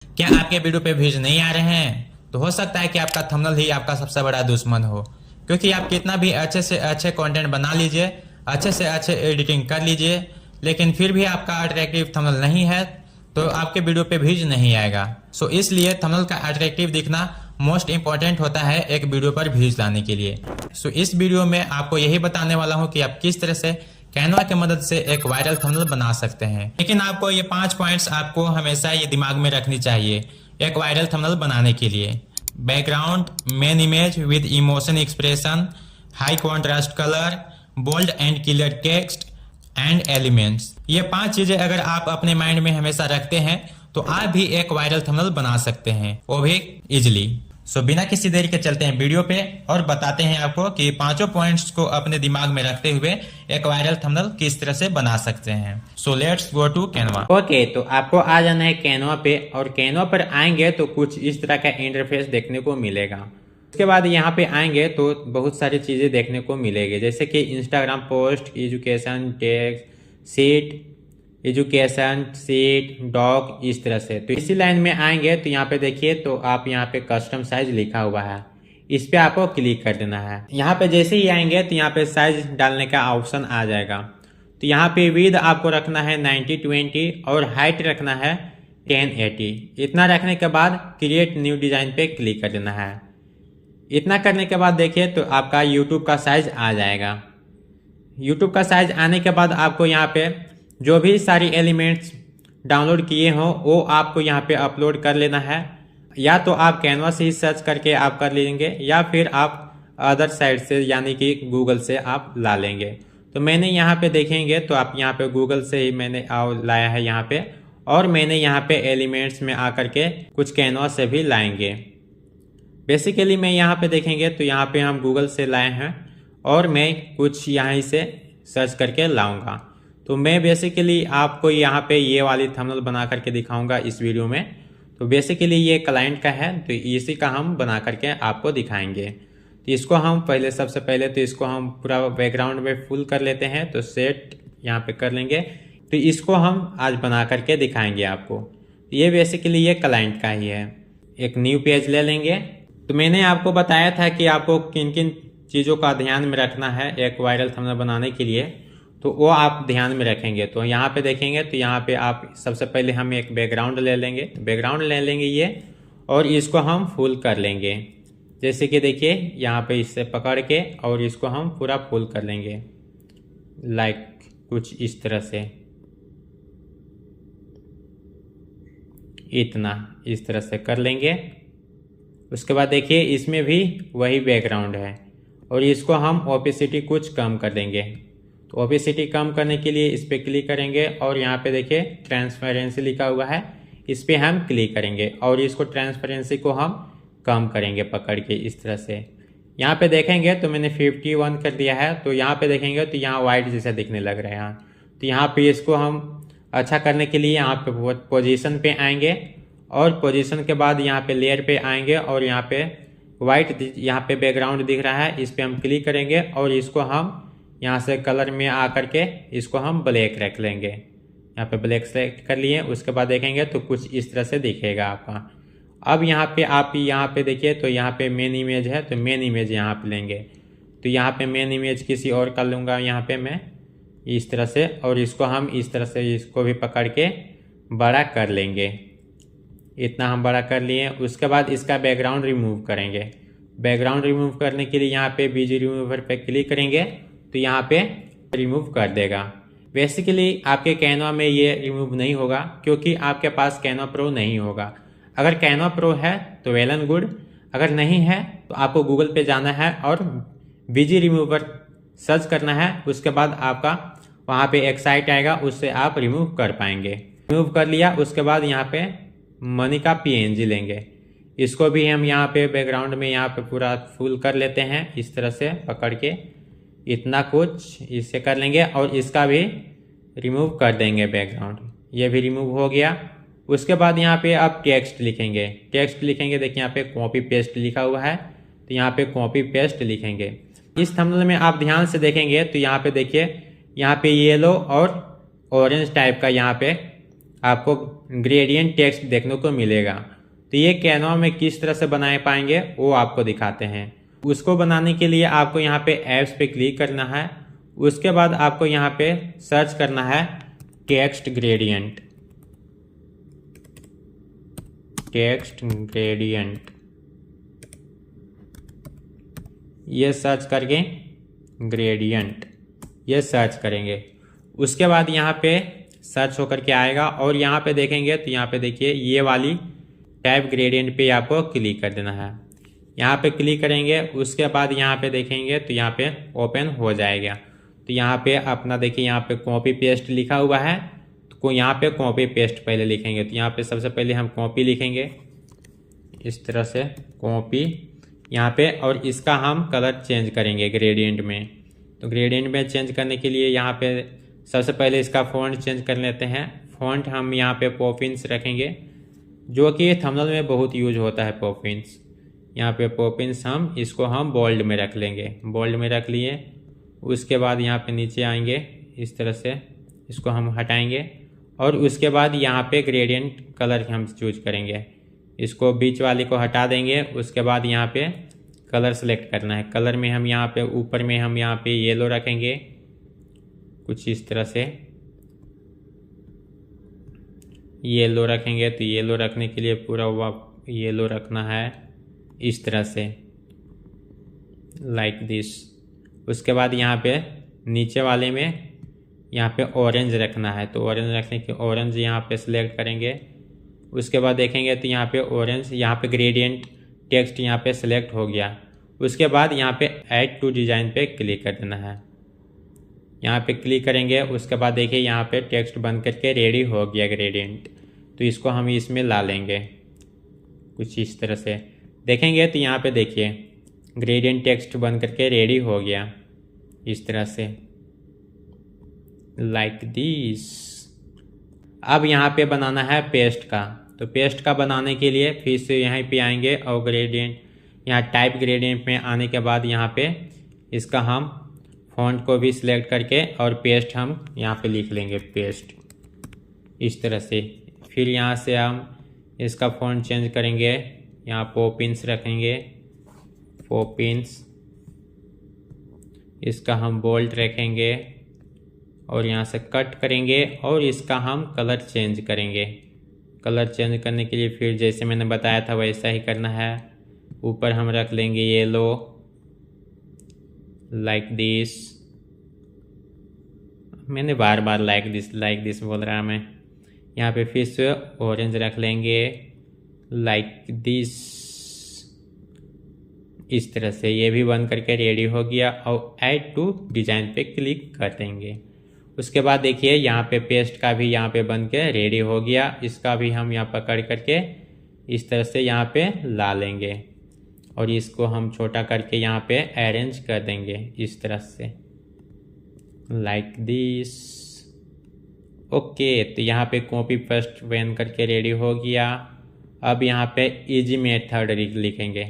क्या आपके वीडियो पे व्यूज नहीं आ रहे हैं? तो हो सकता है कि आपका थंबनेल ही आपका सबसे बड़ा दुश्मन हो, क्योंकि आप कितना भी अच्छे से अच्छे कंटेंट बना लीजिए, अच्छे से अच्छे एडिटिंग कर लीजिए, लेकिन फिर भी आपका अट्रैक्टिव थंबनेल नहीं है तो आपके वीडियो पे व्यूज नहीं आएगा। सो इसलिए थंबनेल का अट्रैक्टिव दिखना मोस्ट इंपॉर्टेंट होता है एक वीडियो पर व्यूज लाने के लिए। सो इस वीडियो में आपको यही बताने वाला हूँ कि आप किस तरह से कैनवा की मदद से एक वायरल थंबनेल बना सकते हैं। लेकिन आपको ये 5 पॉइंट्स आपको हमेशा ये दिमाग में रखनी चाहिए एक वायरल थंबनेल बनाने के लिए। Background, main image with emotion expression, high contrast colour, bold and clear text and elements. ये 5 चीजें अगर आप अपने माइंड में हमेशा रखते हैं तो आप भी एक वायरल थंबनेल बना सकते हैं, वो भी इजिली। सो बिना किसी देरी के चलते हैं वीडियो पे और बताते हैं आपको कि पांचों पॉइंट्स को अपने दिमाग में रखते हुए एक वायरल थंबनेल किस तरह से बना सकते हैं। So let's go to Canva. Okay, तो आपको आ जाना है कैनवा पे और कैनवा पर आएंगे तो कुछ इस तरह का इंटरफेस देखने को मिलेगा। उसके बाद यहाँ पे आएंगे तो बहुत सारी चीज़ें देखने को मिलेगी, जैसे कि Instagram post, education, text, seat, education, seat, dog, इस तरह से। तो इसी लाइन में आएंगे तो यहाँ पे देखिए तो आप यहाँ पे कस्टम साइज लिखा हुआ है, इस पे आपको क्लिक कर देना है। यहाँ पे जैसे ही आएंगे तो यहाँ पे साइज डालने का ऑप्शन आ जाएगा। तो यहाँ पे विड्थ आपको रखना है 90/20 और हाइट रखना है 1080। इतना रखने के बाद क्रिएट न्यू डिजाइन पे क्लिक कर देना है। इतना करने के बाद देखिए तो आपका यूट्यूब का साइज आ जाएगा। यूट्यूब का साइज आने के बाद आपको यहाँ पे जो भी सारी एलिमेंट्स डाउनलोड किए हों वो आपको यहाँ पे अपलोड कर लेना है। या तो आप कैनवा से ही सर्च करके आप कर लेंगे या फिर आप अदर साइट से यानी कि गूगल से आप ला लेंगे। तो मैंने यहाँ पे देखेंगे तो आप यहाँ पे गूगल से ही मैंने लाया है यहाँ पे, और मैंने यहाँ पे एलिमेंट्स में आकर के कुछ कैनवा से भी लाएंगे। बेसिकली मैं यहाँ पे देखेंगे तो यहाँ पे हम गूगल से लाए हैं और मैं कुछ यहाँ से सर्च करके लाऊंगा। तो मैं बेसिकली आपको यहाँ पे ये वाली थंबनेल बना करके दिखाऊंगा इस वीडियो में। तो बेसिकली ये क्लाइंट का है तो इसी का हम बना करके आपको दिखाएंगे। तो इसको हम सबसे पहले तो इसको हम पूरा बैकग्राउंड में फुल कर लेते हैं, तो सेट यहाँ पे कर लेंगे। तो इसको हम आज बना करके दिखाएंगे आपको। ये बेसिकली ये क्लाइंट का ही है। एक न्यू पेज ले लेंगे। तो मैंने आपको बताया था कि आपको किन किन चीज़ों का ध्यान में रखना है एक वायरल थंबनेल बनाने के लिए, तो वो आप ध्यान में रखेंगे। तो यहाँ पे देखेंगे तो यहाँ पे आप सबसे पहले हम एक बैकग्राउंड ले लेंगे। बैकग्राउंड ले लेंगे ये, और इसको हम फुल कर लेंगे। जैसे कि देखिए यहाँ पे इससे पकड़ के और इसको हम पूरा फुल कर लेंगे, लाइक कुछ इस तरह से, इतना इस तरह से कर लेंगे। उसके बाद देखिए इसमें भी वही बैकग्राउंड है और इसको हम ओपेसिटी कुछ कम कर देंगे। तो ओपेसिटी कम करने के लिए इस पर क्लिक करेंगे और यहाँ पे देखिए ट्रांसपेरेंसी लिखा हुआ है, इस पर हम क्लिक करेंगे और इसको ट्रांसपेरेंसी को हम कम करेंगे पकड़ के इस तरह से। यहाँ पे देखेंगे तो मैंने 51 कर दिया है। तो यहाँ पे देखेंगे तो यहाँ वाइट जैसा दिखने लग रहा है यहाँ। तो यहाँ पे इसको हम अच्छा करने के लिए यहाँ पे पोजीशन पे आएंगे और पोजीशन के बाद यहाँ पे लेयर पे आएंगे और यहाँ पे वाइट यहाँ पे बैकग्राउंड दिख रहा है, इस पर हम क्लिक करेंगे और इसको हम यहाँ से कलर में आकर के इसको हम ब्लैक रख लेंगे। यहाँ पे ब्लैक सेलेक्ट कर लिए। उसके बाद देखेंगे तो कुछ इस तरह से दिखेगा आपका। अब यहाँ पे आप यहाँ पे देखिए तो यहाँ पे मेन इमेज है, तो मेन इमेज यहाँ पे लेंगे। तो यहाँ पे मेन इमेज किसी और कर लूँगा यहाँ पे मैं इस तरह से, और इसको हम इस तरह से इसको भी पकड़ के बड़ा कर लेंगे। इतना हम बड़ा कर लिए। उसके बाद इसका बैकग्राउंड रिमूव करेंगे। बैकग्राउंड रिमूव करने के लिए यहाँ पे बीजी रिमूवर पे क्लिक करेंगे तो यहाँ पे रिमूव कर देगा। बेसिकली आपके कैनवा में ये रिमूव नहीं होगा क्योंकि आपके पास कैनवा प्रो नहीं होगा। अगर कैनवा प्रो है तो वेल एंड गुड, अगर नहीं है तो आपको गूगल पे जाना है और बीजी रिमूवर सर्च करना है। उसके बाद आपका वहाँ पे एक साइट आएगा, उससे आप रिमूव कर पाएंगे। रिमूव कर लिया। उसके बाद यहाँ पे मनी का PNG लेंगे। इसको भी हम यहाँ पे बैकग्राउंड में यहाँ पे पूरा फुल कर लेते हैं इस तरह से पकड़ के, इतना कुछ इससे कर लेंगे और इसका भी रिमूव कर देंगे बैकग्राउंड। ये भी रिमूव हो गया। उसके बाद यहाँ पे आप टेक्स्ट लिखेंगे। टेक्स्ट लिखेंगे, देखिए यहाँ पे कॉपी पेस्ट लिखा हुआ है, तो यहाँ पे कॉपी पेस्ट लिखेंगे। इस थंबनेल में आप ध्यान से देखेंगे तो यहाँ पे देखिए यहाँ पे येलो और ऑरेंज टाइप का यहाँ पे आपको ग्रेडियंट टेक्स्ट देखने को मिलेगा। तो ये कैनवा में किस तरह से बना पाएंगे वो आपको दिखाते हैं। उसको बनाने के लिए आपको यहाँ पे ऐप्स पे क्लिक करना है। उसके बाद आपको यहाँ पे सर्च करना है टेक्स्ट ग्रेडियंट, टेक्स्ट ग्रेडियंट, ये सर्च करके ग्रेडियंट ये सर्च करेंगे। उसके बाद यहाँ पे सर्च होकर के आएगा और यहाँ पे देखेंगे तो यहाँ पे देखिए ये वाली टाइप ग्रेडियंट पे आपको क्लिक कर देना है। यहाँ पे क्लिक करेंगे, उसके बाद यहाँ पे देखेंगे तो यहाँ पे ओपन हो जाएगा। तो यहाँ पे अपना देखिए यहाँ पे कॉपी पेस्ट लिखा हुआ है, तो यहाँ पे कॉपी पेस्ट पहले लिखेंगे। तो यहाँ पे सबसे पहले हम कॉपी लिखेंगे इस तरह से कॉपी यहाँ पे, और इसका हम कलर चेंज करेंगे ग्रेडियंट में। तो ग्रेडियंट में चेंज करने के लिए यहाँ पे सबसे पहले इसका फॉन्ट चेंज कर लेते हैं। फॉन्ट हम यहाँ पे पॉपिंस रखेंगे, जो कि थंबनेल में बहुत यूज होता है पॉपिंस। यहाँ पे पॉपिंस हम इसको हम बोल्ड में रख लेंगे, बोल्ड में रख लिए। उसके बाद यहाँ पे नीचे आएंगे इस तरह से, इसको हम हटाएंगे और उसके बाद यहाँ पे ग्रेडियंट कलर हम चूज करेंगे। इसको बीच वाले को हटा देंगे। उसके बाद यहाँ पे कलर सेलेक्ट करना है। कलर में हम यहाँ पे ऊपर में हम यहाँ पे येलो रखेंगे कुछ इस तरह से, येलो रखेंगे। तो येलो रखने के लिए पूरा येलो रखना है इस तरह से, लाइक दिस। उसके बाद यहाँ पे नीचे वाले में यहाँ पे ऑरेंज रखना है। तो ऑरेंज रखने के ऑरेंज यहाँ पे सिलेक्ट करेंगे। उसके बाद देखेंगे तो यहाँ पे ऑरेंज, यहाँ पे ग्रेडियंट टेक्स्ट यहाँ पे सिलेक्ट हो गया। उसके बाद यहाँ पे ऐड टू डिजाइन पे क्लिक कर देना है। यहाँ पे क्लिक करेंगे। उसके बाद देखिए यहाँ पे टेक्स्ट बन करके रेडी हो गया ग्रेडियंट। तो इसको हम इसमें ला लेंगे कुछ इस तरह से। देखेंगे तो यहाँ पे देखिए ग्रेडियंट टेक्स्ट बन करके रेडी हो गया इस तरह से, लाइक दिस। अब यहाँ पे बनाना है पेस्ट का। तो पेस्ट का बनाने के लिए फिर से यहाँ पे आएंगे और ग्रेडियंट यहाँ टाइप ग्रेडियंट में आने के बाद यहाँ पे इसका हम फॉन्ट को भी सिलेक्ट करके और पेस्ट हम यहाँ पे लिख लेंगे पेस्ट इस तरह से। फिर यहाँ से हम इसका फॉन्ट चेंज करेंगे, यहाँ पॉपिंस रखेंगे, पॉपिंस, इसका हम बोल्ड रखेंगे और यहाँ से कट करेंगे और इसका हम कलर चेंज करेंगे। कलर चेंज करने के लिए फिर जैसे मैंने बताया था वैसा ही करना है। ऊपर हम रख लेंगे येलो, लाइक दिस। मैंने बार बार लाइक दिस बोल रहा मैं। यहाँ पे फिर से ऑरेंज रख लेंगे, लाइक दिस, इस तरह से। ये भी बन करके रेडी हो गया और ऐड टू डिजाइन पे क्लिक कर देंगे। उसके बाद देखिए यहाँ पे पेस्ट का भी यहाँ पे बन के रेडी हो गया। इसका भी हम यहाँ पकड़ करके इस तरह से यहाँ पे ला लेंगे और इसको हम छोटा करके यहाँ पे अरेंज कर देंगे इस तरह से, लाइक दिस। ओके, तो यहाँ पे कॉपी पेस्ट बन करके रेडी हो गया। अब यहाँ पे इजी मेथड लिखेंगे।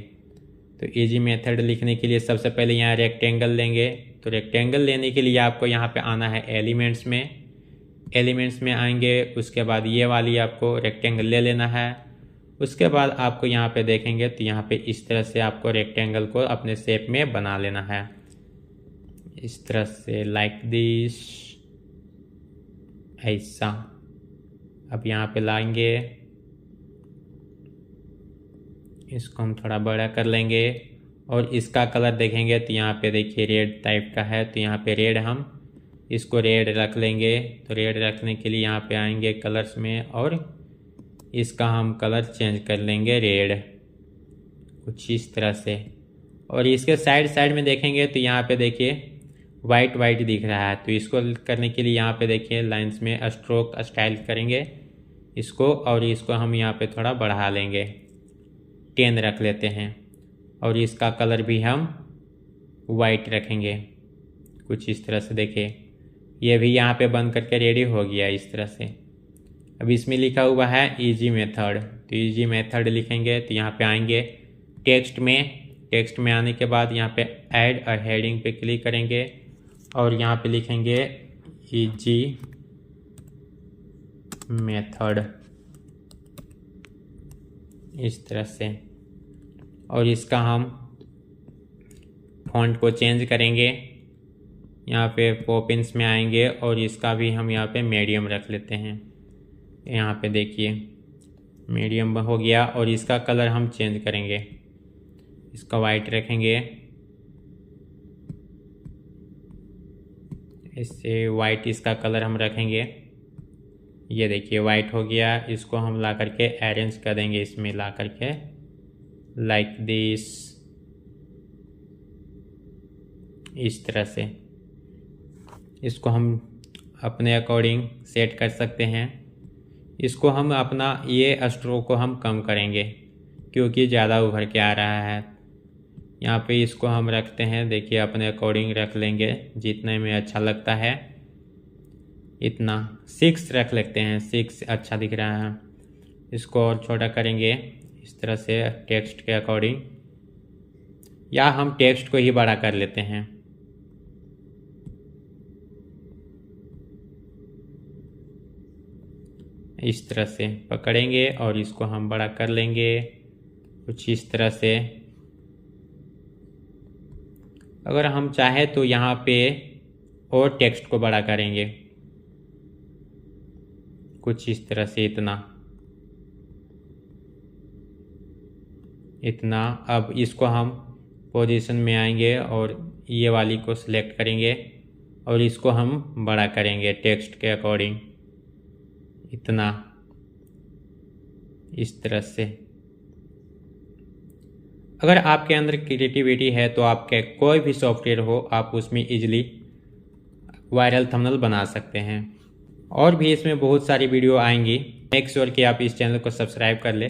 तो इजी मेथड लिखने के लिए सबसे पहले यहाँ रेक्टेंगल लेंगे। तो रेक्टेंगल लेने के लिए आपको यहाँ पे आना है एलिमेंट्स में। एलिमेंट्स में आएंगे, उसके बाद ये वाली आपको रेक्टेंगल ले लेना है। उसके बाद आपको यहाँ पे देखेंगे तो यहाँ पे इस तरह से आपको रेक्टेंगल को अपने शेप में बना लेना है इस तरह से, लाइक दिस, ऐसा। अब यहाँ पे लाएंगे, इसको हम थोड़ा बड़ा कर लेंगे और इसका कलर देखेंगे तो यहाँ पे देखिए रेड टाइप का है। तो यहाँ पे रेड हम इसको रेड रख लेंगे। तो रेड रखने के लिए यहाँ पे आएंगे कलर्स में और इसका हम कलर चेंज कर लेंगे रेड कुछ इस तरह से। और इसके साइड में देखेंगे तो यहाँ पे देखिए वाइट दिख रहा है। तो इसको करने के लिए यहाँ पे देखिए लाइंस में स्ट्रोक स्टाइल करेंगे इसको और इसको हम यहाँ पे थोड़ा बढ़ा लेंगे, 10 रख लेते हैं। और इसका कलर भी हम वाइट रखेंगे कुछ इस तरह से। देखिए ये भी यहाँ पे बन करके रेडी हो गया इस तरह से। अब इसमें लिखा हुआ है इजी मेथड। तो इजी मेथड लिखेंगे तो यहाँ पे आएंगे टेक्स्ट में आने के बाद यहाँ पे ऐड अ हेडिंग पे क्लिक करेंगे और यहाँ पे लिखेंगे इजी मेथड, इस तरह से। और इसका हम फॉन्ट को चेंज करेंगे, यहाँ पे पॉपिंस में आएंगे और इसका भी हम यहाँ पे मीडियम रख लेते हैं। यहाँ पे देखिए मीडियम हो गया और इसका कलर हम चेंज करेंगे, इसका वाइट रखेंगे, इससे वाइट इसका कलर हम रखेंगे। ये देखिए वाइट हो गया, इसको हम ला करके अरेंज कर देंगे इसमें ला करके लाइक दिस, इस तरह से। इसको हम अपने अकॉर्डिंग सेट कर सकते हैं। इसको हम अपना ये स्ट्रोक को हम कम करेंगे क्योंकि ज़्यादा उभर के आ रहा है। यहाँ पे इसको हम रखते हैं, देखिए अपने अकॉर्डिंग रख लेंगे जितने में अच्छा लगता है। इतना 6 रख लेते हैं, 6 अच्छा दिख रहा है। इसको और छोटा करेंगे इस तरह से टेक्स्ट के अकॉर्डिंग, या हम टेक्स्ट को ही बड़ा कर लेते हैं। इस तरह से पकड़ेंगे और इसको हम बड़ा कर लेंगे कुछ इस तरह से। अगर हम चाहे तो यहाँ पे और टेक्स्ट को बड़ा करेंगे कुछ इस तरह से, इतना। अब इसको हम पोजीशन में आएंगे और ये वाली को सिलेक्ट करेंगे और इसको हम बड़ा करेंगे टेक्स्ट के अकॉर्डिंग, इतना, इस तरह से। अगर आपके अंदर क्रिएटिविटी है तो आपके कोई भी सॉफ्टवेयर हो आप उसमें इजीली वायरल थंबनेल बना सकते हैं। और भी इसमें बहुत सारी वीडियो आएंगी, मेक श्योर कि आप इस चैनल को सब्सक्राइब कर ले।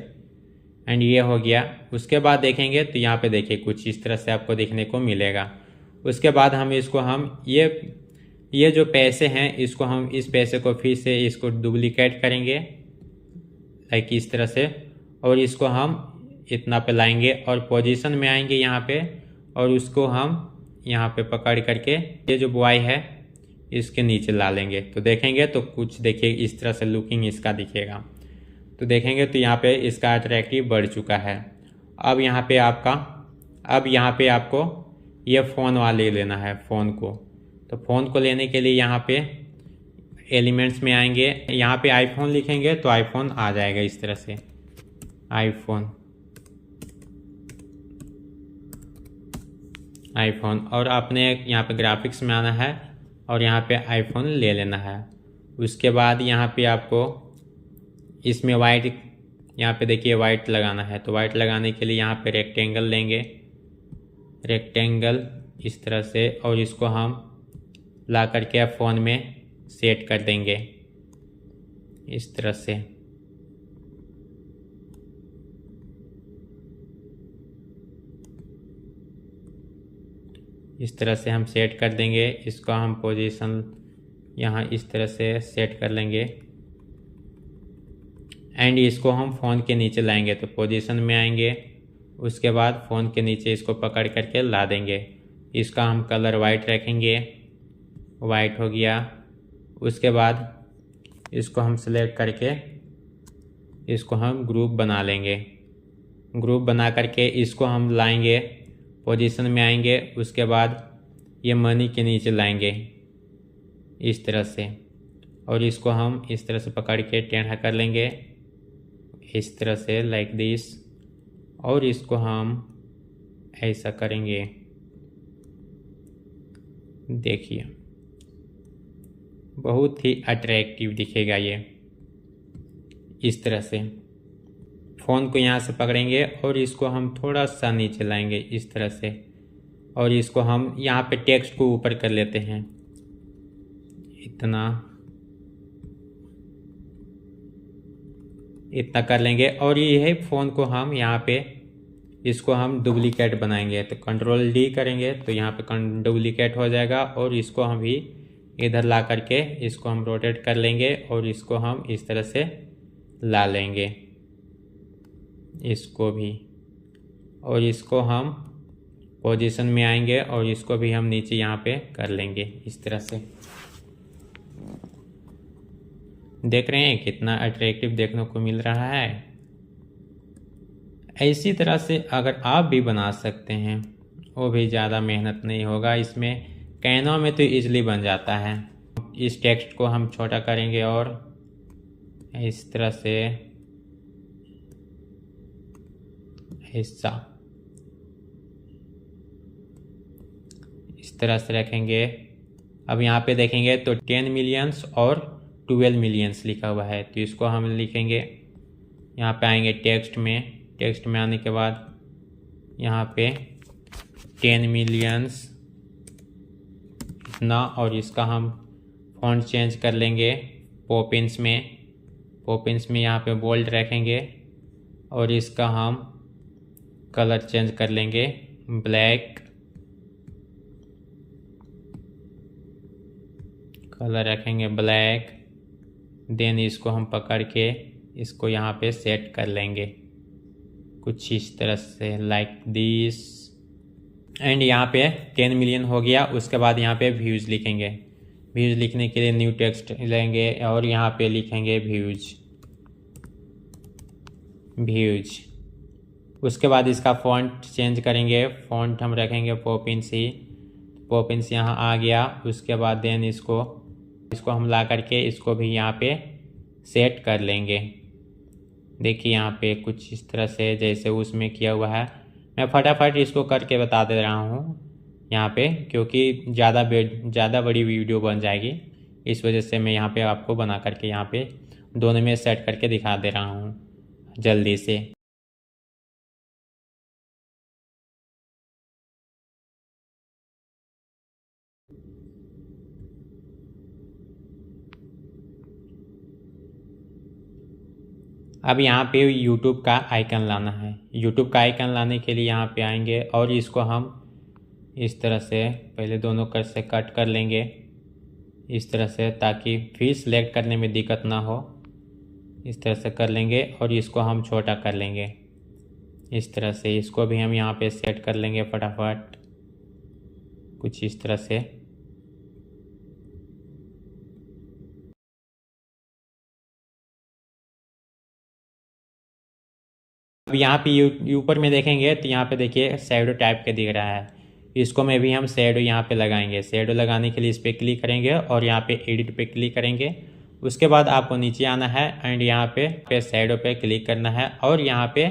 एंड ये हो गया। उसके बाद देखेंगे तो यहाँ पे देखिए कुछ इस तरह से आपको देखने को मिलेगा। उसके बाद हम इसको ये जो पैसे हैं इसको हम इस पैसे को फिर से इसको डुप्लीकेट करेंगे लाइक इस तरह से, और इसको हम इतना पे लाएंगे और पोजीशन में आएंगे यहाँ पे, और उसको हम यहाँ पे पकड़ करके ये जो बॉय है इसके नीचे ला लेंगे। तो देखेंगे तो कुछ देखिए इस तरह से लुकिंग इसका दिखेगा। तो देखेंगे तो यहाँ पे इसका अट्रैक्टिव बढ़ चुका है। अब यहाँ पे आपको ये फ़ोन वाले लेना है फ़ोन को। तो फ़ोन को लेने के लिए यहाँ पे एलिमेंट्स में आएंगे, यहाँ पे आईफोन लिखेंगे तो आईफोन आ जाएगा इस तरह से, आईफोन। और आपने यहाँ पे ग्राफिक्स में आना है और यहाँ पे आईफोन ले लेना है। उसके बाद यहाँ पे आपको इसमें वाइट, यहाँ पे देखिए वाइट लगाना है। तो वाइट लगाने के लिए यहाँ पे रेक्टेंगल लेंगे, रेक्टेंगल इस तरह से, और इसको हम ला करके फ़ोन में सेट कर देंगे इस तरह से। इस तरह से हम सेट कर देंगे। इसको हम पोजीशन यहाँ इस तरह से सेट कर लेंगे एंड इसको हम फ़ोन के नीचे लाएंगे। तो पोजीशन में आएंगे, उसके बाद फ़ोन के नीचे इसको पकड़ करके ला देंगे। इसका हम कलर वाइट रखेंगे, वाइट हो गया। उसके बाद इसको हम सिलेक्ट करके इसको हम ग्रुप बना लेंगे। ग्रुप बना करके इसको हम लाएंगे, पोजीशन में आएंगे, उसके बाद ये मनी के नीचे लाएंगे इस तरह से, और इसको हम इस तरह से पकड़ के टेढ़ा कर लेंगे इस तरह से लाइक दिस, और इसको हम ऐसा करेंगे। देखिए बहुत ही अट्रैक्टिव दिखेगा ये इस तरह से। फ़ोन को यहाँ से पकड़ेंगे और इसको हम थोड़ा सा नीचे लाएंगे इस तरह से, और इसको हम यहाँ पे टेक्स्ट को ऊपर कर लेते हैं इतना कर लेंगे। और ये है फ़ोन को हम यहाँ पे इसको हम डुप्लीकेट बनाएंगे। तो कंट्रोल डी करेंगे तो यहाँ पे डुप्लीकेट हो जाएगा, और इसको हम भी इधर ला करके इसको हम रोटेट कर लेंगे और इसको हम इस तरह से ला लेंगे इसको भी, और इसको हम पोजीशन में आएंगे और इसको भी हम नीचे यहाँ पे कर लेंगे इस तरह से। देख रहे हैं कितना अट्रैक्टिव देखने को मिल रहा है। इसी तरह से अगर आप भी बना सकते हैं, वो भी ज़्यादा मेहनत नहीं होगा इसमें। कैनवा में तो इजीली बन जाता है। इस टेक्स्ट को हम छोटा करेंगे और इस तरह से हिस्सा इस तरह से रखेंगे। अब यहाँ पे देखेंगे तो 10 मिलियंस और 12 मिलियंस लिखा हुआ है, तो इसको हम लिखेंगे। यहाँ पे आएंगे टेक्स्ट में आने के बाद यहाँ पे 10 मिलियंस इतना, और इसका हम फॉन्ट चेंज कर लेंगे पॉपिंस में यहाँ पे बोल्ड रखेंगे और इसका हम कलर चेंज कर लेंगे ब्लैक कलर रखेंगे ब्लैक। देन इसको हम पकड़ के इसको यहाँ पे सेट कर लेंगे कुछ इस तरह से लाइक दिस। एंड यहाँ पे 10 मिलियन हो गया। उसके बाद यहाँ पे व्यूज़ लिखेंगे। व्यूज़ लिखने के लिए न्यू टेक्स्ट लेंगे और यहाँ पे लिखेंगे व्यूज। उसके बाद इसका फॉन्ट चेंज करेंगे। फॉन्ट हम रखेंगे पॉपिंस यहाँ आ गया। उसके बाद देन इसको हम ला करके इसको भी यहाँ पे सेट कर लेंगे। देखिए यहाँ पे कुछ इस तरह से जैसे उसमें किया हुआ है। मैं फटाफट इसको करके बता दे रहा हूँ यहाँ पे, क्योंकि ज़्यादा बड़ी वीडियो बन जाएगी। इस वजह से मैं यहाँ पे आपको बना करके यहाँ पे दोनों में सेट करके दिखा दे रहा हूँ जल्दी से। अब यहाँ पे YouTube का आइकन लाना है। YouTube का आइकन लाने के लिए यहाँ पे आएंगे और इसको हम इस तरह से पहले दोनों कर से कट कर लेंगे इस तरह से, ताकि फिर सिलेक्ट करने में दिक्कत ना हो। इस तरह से कर लेंगे और इसको हम छोटा कर लेंगे इस तरह से। इसको भी हम यहाँ पे सेट कर लेंगे फटाफट कुछ इस तरह से। अब यहाँ पे ऊपर में देखेंगे तो यहाँ पे देखिए शैडो टाइप के दिख रहा है। इसको में भी हम शैडो यहाँ पे लगाएंगे। शैडो लगाने के लिए इस पर क्लिक करेंगे और यहाँ पे एडिट पे क्लिक करेंगे। उसके बाद आपको नीचे आना है एंड यहाँ पे शैडो पे क्लिक करना है और यहाँ पे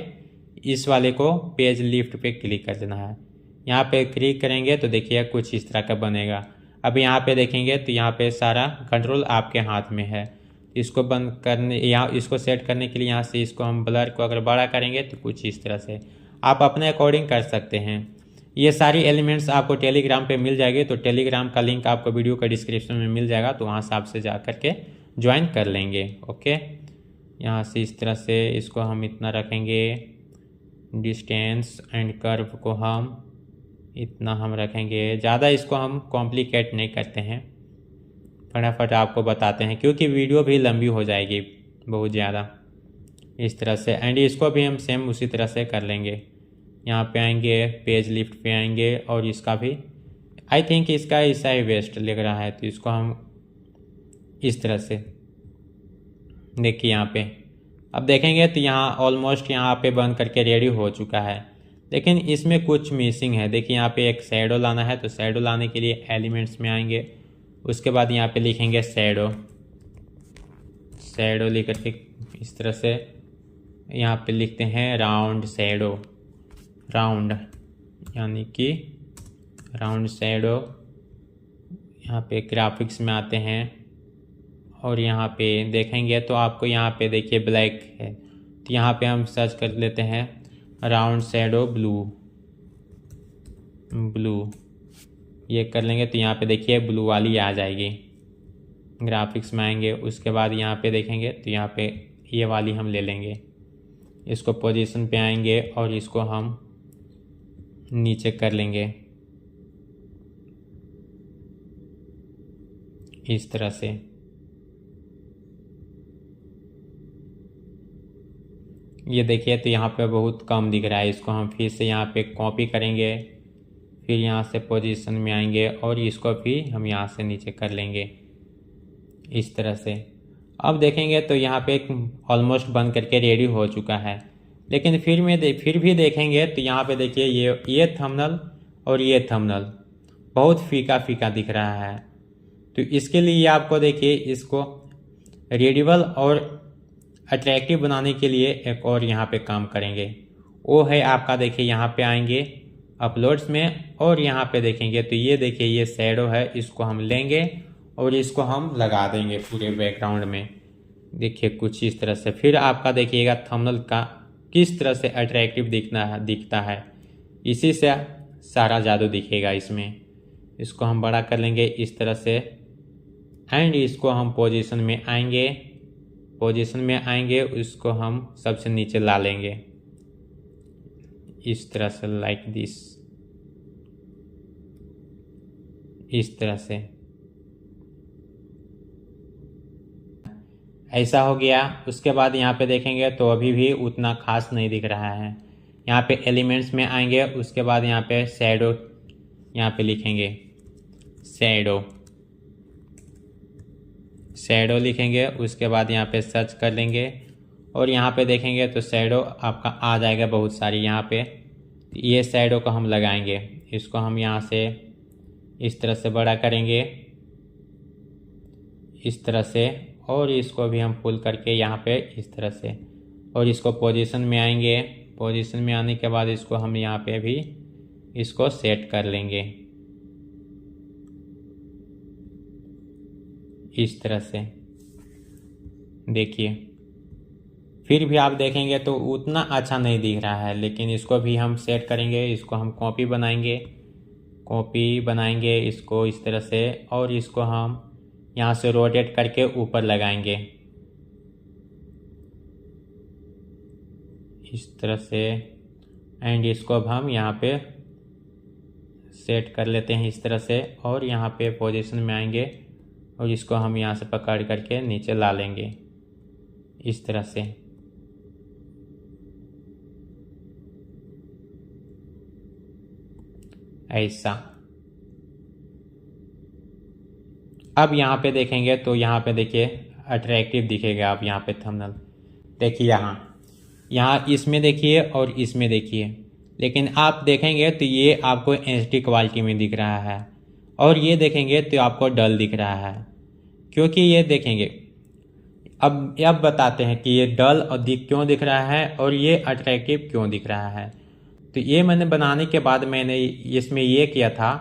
इस वाले को पेज लिफ्ट पे क्लिक कर देना है। यहाँ पे क्लिक करेंगे तो देखिए कुछ इस तरह का बनेगा। अब यहाँ पे देखेंगे तो यहाँ पे सारा कंट्रोल आपके हाथ में है। इसको बंद करने यहाँ इसको सेट करने के लिए यहाँ से इसको हम ब्लर को अगर बड़ा करेंगे तो कुछ इस तरह से आप अपने अकॉर्डिंग कर सकते हैं। ये सारी एलिमेंट्स आपको टेलीग्राम पे मिल जाएगी, तो टेलीग्राम का लिंक आपको वीडियो का डिस्क्रिप्शन में मिल जाएगा, तो वहाँ से आपसे जा करके ज्वाइन कर लेंगे। ओके, यहाँ से इस तरह से इसको हम इतना रखेंगे। डिस्टेंस एंड कर्व को हम इतना हम रखेंगे। ज़्यादा इसको हम कॉम्प्लिकेट नहीं करते हैं, फटाफट आपको बताते हैं क्योंकि वीडियो भी लंबी हो जाएगी बहुत ज़्यादा। इस तरह से एंड इसको भी हम सेम उसी तरह से कर लेंगे। यहाँ पे आएंगे पेज लिफ्ट पे आएंगे और इसका भी आई थिंक इसका ऐसा ही वेस्ट लग रहा है, तो इसको हम इस तरह से देखिए यहाँ पे। अब देखेंगे तो यहाँ ऑलमोस्ट यहाँ पे बन करके रेडी हो चुका है, लेकिन इसमें कुछ मिसिंग है। देखिए यहाँ पे एक शैडो लाना है, तो शैडो लाने के लिए एलिमेंट्स में आएंगे। उसके बाद यहाँ पे लिखेंगे शैडो लिख करके इस तरह से यहाँ पे लिखते हैं राउंड शैडो, राउंड यानी कि राउंड शैडो। यहाँ पे ग्राफिक्स में आते हैं और यहाँ पे देखेंगे तो आपको यहाँ पे देखिए ब्लैक है, तो यहाँ पे हम सर्च कर लेते हैं राउंड शैडो ब्लू। ये कर लेंगे तो यहाँ पे देखिए ब्लू वाली आ जाएगी। ग्राफिक्स में आएंगे, उसके बाद यहाँ पे देखेंगे तो यहाँ पे ये वाली हम ले लेंगे। इसको पोजीशन पे आएंगे और इसको हम नीचे कर लेंगे इस तरह से। ये देखिए तो यहाँ पे बहुत कम दिख रहा है, इसको हम फिर से यहाँ पे कॉपी करेंगे, फिर यहाँ से पोजीशन में आएंगे और इसको भी हम यहाँ से नीचे कर लेंगे इस तरह से। अब देखेंगे तो यहाँ पे ऑलमोस्ट बन करके रेडी हो चुका है। लेकिन फिर भी देखेंगे तो यहाँ पे देखिए ये थंबनेल और ये थंबनेल बहुत फीका फीका दिख रहा है। तो इसके लिए आपको देखिए इसको रीडेबल और अट्रैक्टिव बनाने के लिए एक और यहाँ पे काम करेंगे। वो है आपका देखिए यहाँ पे आएंगे अपलोड्स में और यहाँ पे देखेंगे तो ये देखिए ये शैडो है, इसको हम लेंगे और इसको हम लगा देंगे पूरे बैकग्राउंड में। देखिए कुछ इस तरह से। फिर आपका देखिएगा थंबनेल का किस तरह से अट्रैक्टिव दिखता है। इसी से सारा जादू दिखेगा इसमें। इसको हम बड़ा कर लेंगे इस तरह से एंड इसको हम पोजीशन में आएंगे उसको हम सबसे नीचे ला लेंगे इस तरह से, लाइक दिस, इस तरह से। ऐसा हो गया। उसके बाद यहाँ पे देखेंगे तो अभी भी उतना खास नहीं दिख रहा है। यहाँ पे एलिमेंट्स में आएंगे, उसके बाद यहाँ पे शैडो, यहाँ पे लिखेंगे शैडो लिखेंगे। उसके बाद यहाँ पे सर्च कर लेंगे और यहाँ पे देखेंगे तो शैडो आपका आ जाएगा बहुत सारी। यहाँ पे ये शैडो को हम लगाएंगे, इसको हम यहाँ से इस तरह से बड़ा करेंगे इस तरह से, और इसको भी हम पुल करके यहाँ पे इस तरह से, और इसको पोजीशन में आएंगे। पोजीशन में आने के बाद इसको हम यहाँ पे भी इसको सेट कर लेंगे इस तरह से। देखिए फिर भी आप देखेंगे तो उतना अच्छा नहीं दिख रहा है, लेकिन इसको भी हम सेट करेंगे। इसको हम कॉपी बनाएंगे इसको इस तरह से, और इसको हम यहाँ से रोटेट करके ऊपर लगाएंगे इस तरह से एंड इसको अब हम यहाँ पे सेट कर लेते हैं इस तरह से, और यहाँ पे पोजीशन में आएंगे और इसको हम यहाँ से पकड़ करके नीचे ला लेंगे इस तरह से। ऐसा। अब यहाँ पे देखेंगे तो यहाँ पे देखिए अट्रैक्टिव दिखेगा। अब यहाँ पे थंबनेल देखिए, यहाँ इसमें देखिए और इसमें देखिए, लेकिन आप देखेंगे तो ये आपको HD क्वालिटी में दिख रहा है और ये देखेंगे तो आपको डल दिख रहा है। क्योंकि ये देखेंगे, अब बताते हैं कि ये डल और क्यों दिख रहा है और ये अट्रैक्टिव क्यों दिख रहा है। तो ये मैंने बनाने के बाद मैंने इसमें ये किया था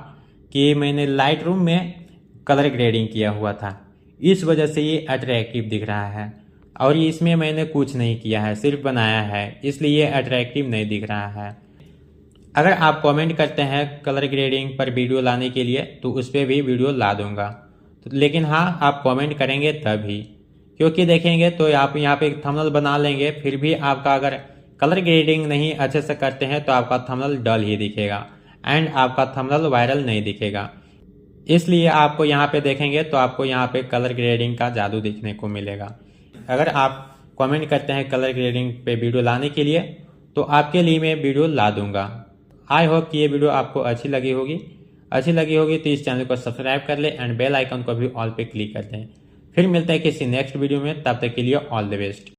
कि मैंने लाइट रूम में कलर ग्रेडिंग किया हुआ था, इस वजह से ये अट्रैक्टिव दिख रहा है। और इसमें मैंने कुछ नहीं किया है, सिर्फ बनाया है, इसलिए ये अट्रैक्टिव नहीं दिख रहा है। अगर आप कमेंट करते हैं कलर ग्रेडिंग पर वीडियो लाने के लिए तो उस पर भी वीडियो ला दूंगा। तो लेकिन हाँ, आप कमेंट करेंगे तभी, क्योंकि देखेंगे तो आप यहाँ पे एक थंबनेल बना लेंगे, फिर भी आपका अगर कलर ग्रेडिंग नहीं अच्छे से करते हैं तो आपका थंबनेल डल ही दिखेगा एंड आपका थंबनेल वायरल नहीं दिखेगा। इसलिए आपको यहाँ पे देखेंगे तो आपको यहाँ पे कलर ग्रेडिंग का जादू देखने को मिलेगा। अगर आप कमेंट करते हैं कलर ग्रेडिंग पे वीडियो लाने के लिए तो आपके लिए मैं वीडियो ला दूंगा। आई होप कि ये वीडियो आपको अच्छी लगी होगी तो इस चैनल को सब्सक्राइब कर ले एंड बेल आइकन को भी ऑल पे क्लिक कर दें। फिर मिलते हैं किसी नेक्स्ट वीडियो में, तब तक के लिए ऑल द बेस्ट।